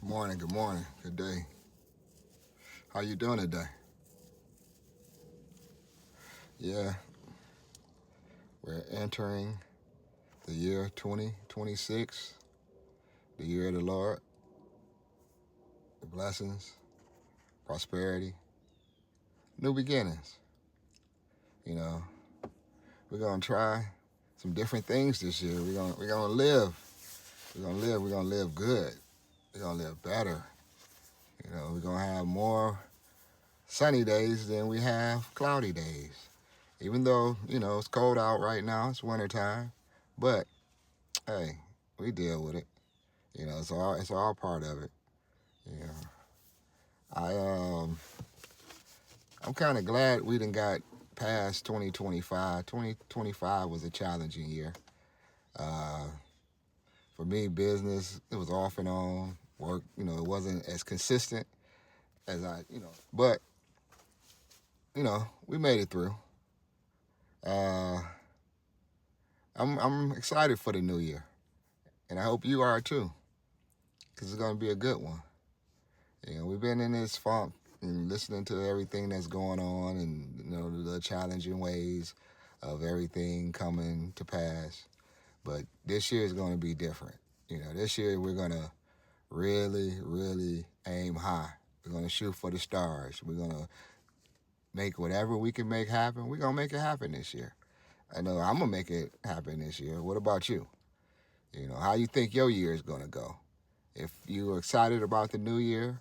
Good morning, good day. How you doing today? Yeah, we're entering the year 2026, the year of the Lord, the blessings, prosperity, new beginnings. You know, we're gonna try some different things this year. We're gonna live. We're gonna live good. We're gonna live better. We're gonna have more sunny days than we have cloudy days. Even though, it's cold out right now, it's wintertime. But hey, we deal with it. It's all part of it. You know, I I'm kind of glad we done got past 2025. 2025 was a challenging year. Uh, for me, business it was off and on. Work, it wasn't as consistent as but we made it through. Uh, I'm excited for the new year, and I hope you are too, because it's gonna be a good one. We've been in this funk and listening to everything that's going on and the challenging ways of everything coming to pass. But this year is going to be different. This year we're going to really, really aim high. We're going to shoot for the stars. We're going to make whatever we can make happen. We're going to make it happen this year. I know I'm going to make it happen this year. What about you? How you think your year is going to go? If you're excited about the new year,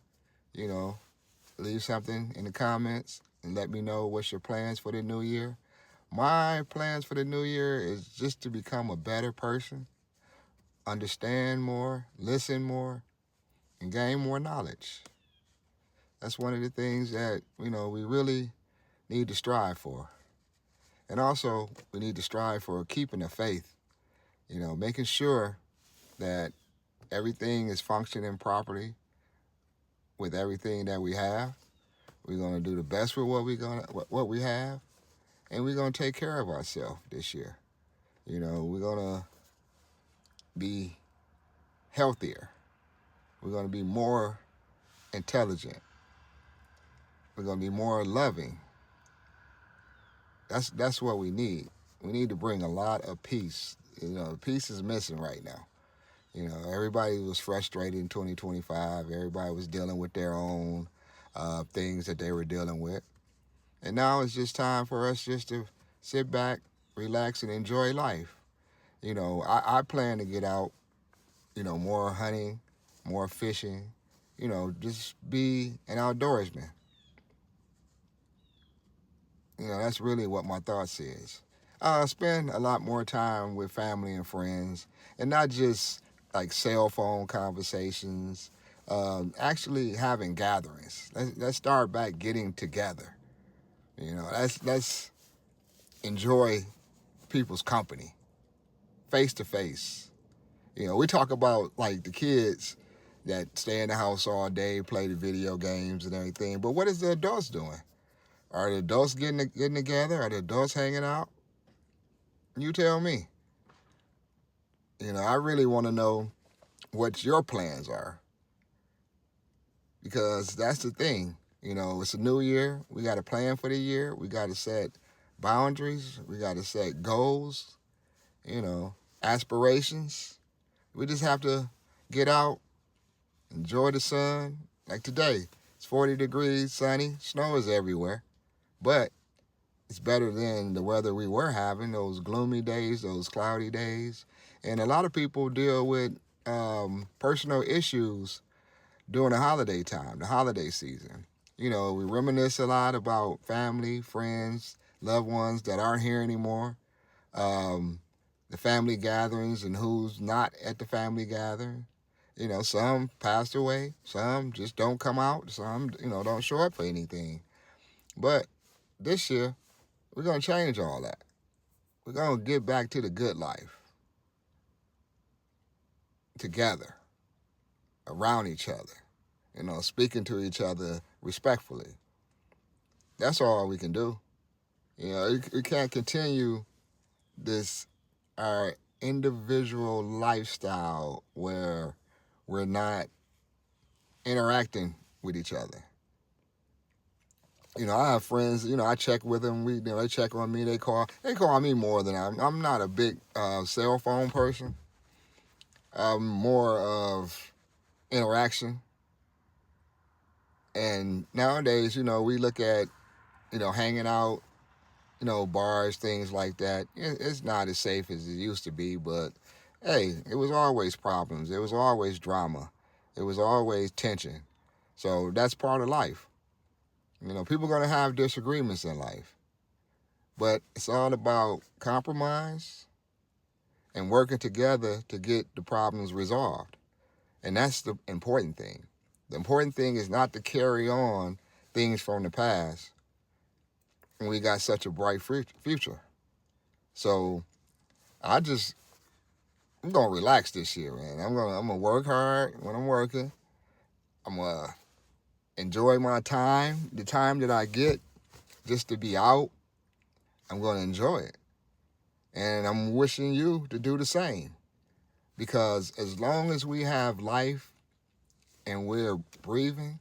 you know, leave something in the comments and let me know what's your plans for the new year. My plans for the new year is just to become a better person, understand more, listen more, and gain more knowledge. That's one of the things that, we really need to strive for. And also, we need to strive for keeping the faith, making sure that everything is functioning properly with everything that we have. We're going to do the best with what we have, and we're going to take care of ourselves this year. We're going to be healthier. We're going to be more intelligent. We're going to be more loving. That's what we need. We need to bring a lot of peace. Peace is missing right now. Everybody was frustrated in 2025. Everybody was dealing with their own things that they were dealing with. And now it's just time for us just to sit back, relax, and enjoy life. I plan to get out, more hunting, more fishing, just be an outdoorsman. That's really what my thoughts is. Spend a lot more time with family and friends, and not just like cell phone conversations. Actually having gatherings. Let's start back getting together. Let's enjoy people's company, face to face. We talk about like the kids that stay in the house all day, play the video games and everything. But what is the adults doing? Are the adults getting together? Are the adults hanging out? You tell me. I really want to know what your plans are, because that's the thing. It's a new year. We got to plan for the year. We got to set boundaries. We got to set goals, aspirations. We just have to get out, enjoy the sun. Like today, it's 40 degrees, sunny, snow is everywhere. But it's better than the weather we were having, those gloomy days, those cloudy days. And a lot of people deal with personal issues during the holiday time, the holiday season. We reminisce a lot about family, friends, loved ones that aren't here anymore. The family gatherings and who's not at the family gathering. Some passed away, some just don't come out, some, don't show up for anything. But this year, we're going to change all that. We're going to get back to the good life together, around each other, speaking to each other respectfully. That's all we can do. We can't continue this, our individual lifestyle where we're not interacting with each other. I have friends. I check with them. They check on me. They call me more than I'm not a big cell phone person. I'm more of interaction. And nowadays, we look at hanging out, bars, things like that. It's not as safe as it used to be, but hey, it was always problems. It was always drama. It was always tension. So that's part of life. People are going to have disagreements in life, but it's all about compromise and working together to get the problems resolved. And that's the important thing. The important thing is not to carry on things from the past when we got such a bright future. So I'm gonna relax this year, man. I'm gonna work hard when I'm working. I'm gonna enjoy my time, the time that I get just to be out. I'm gonna enjoy it, and I'm wishing you to do the same. Because as long as we have life and we're breathing,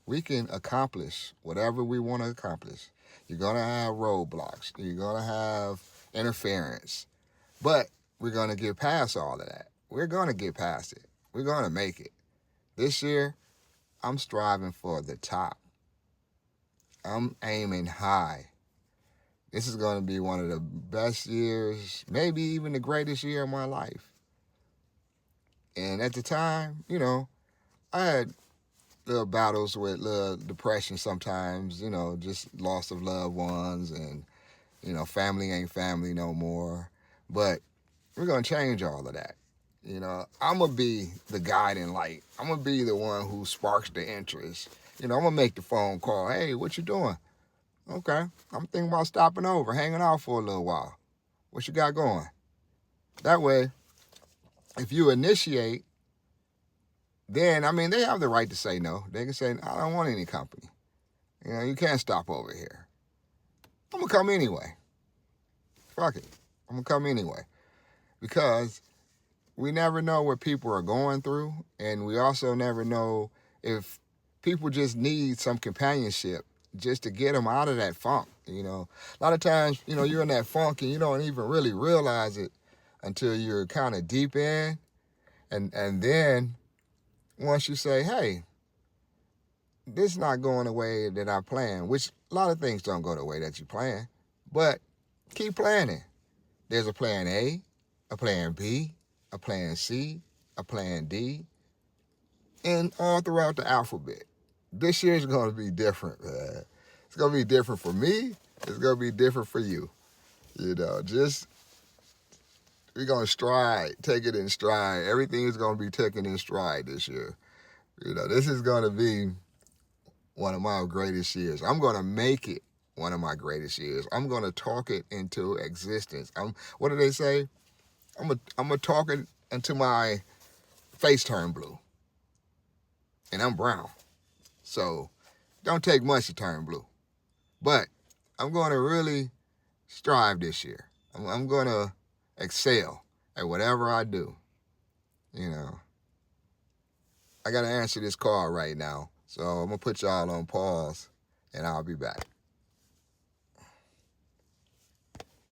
we can accomplish whatever we want to accomplish. You're gonna have roadblocks. You're gonna have interference, but we're gonna get past all of that. We're gonna get past it. We're gonna make it. This year, I'm striving for the top. I'm aiming high. This is going to be one of the best years, maybe even the greatest year of my life. And at the time, I had little battles with little depression sometimes, just loss of loved ones and, family ain't family no more. But we're going to change all of that. I'm going to be the guiding light. I'm going to be the one who sparks the interest. I'm going to make the phone call. Hey, what you doing? Okay, I'm thinking about stopping over, hanging out for a little while. What you got going? That way, if you initiate, then, they have the right to say no. They can say, I don't want any company. You can't stop over here. I'm going to come anyway. Fuck it. I'm going to come anyway. Because we never know what people are going through, and we also never know if people just need some companionship just to get them out of that funk. A lot of times, you're in that funk and you don't even really realize it until you're kind of deep in. And then once you say, hey, this is not going the way that I planned, which a lot of things don't go the way that you plan, but keep planning. There's a plan A, a plan B, a plan C, a plan D, and all throughout the alphabet. This year is going to be different, man. It's going to be different for me. It's going to be different for you. We're going to take it in stride. Everything is going to be taken in stride this year. This is going to be one of my greatest years. I'm going to make it one of my greatest years. I'm going to talk it into existence. What do they say? I'm going to talk it until my face turn blue. And I'm brown. So don't take much to turn blue. But I'm going to really strive this year. I'm going to excel at whatever I do. I got to answer this call right now. So I'm going to put y'all on pause, and I'll be back.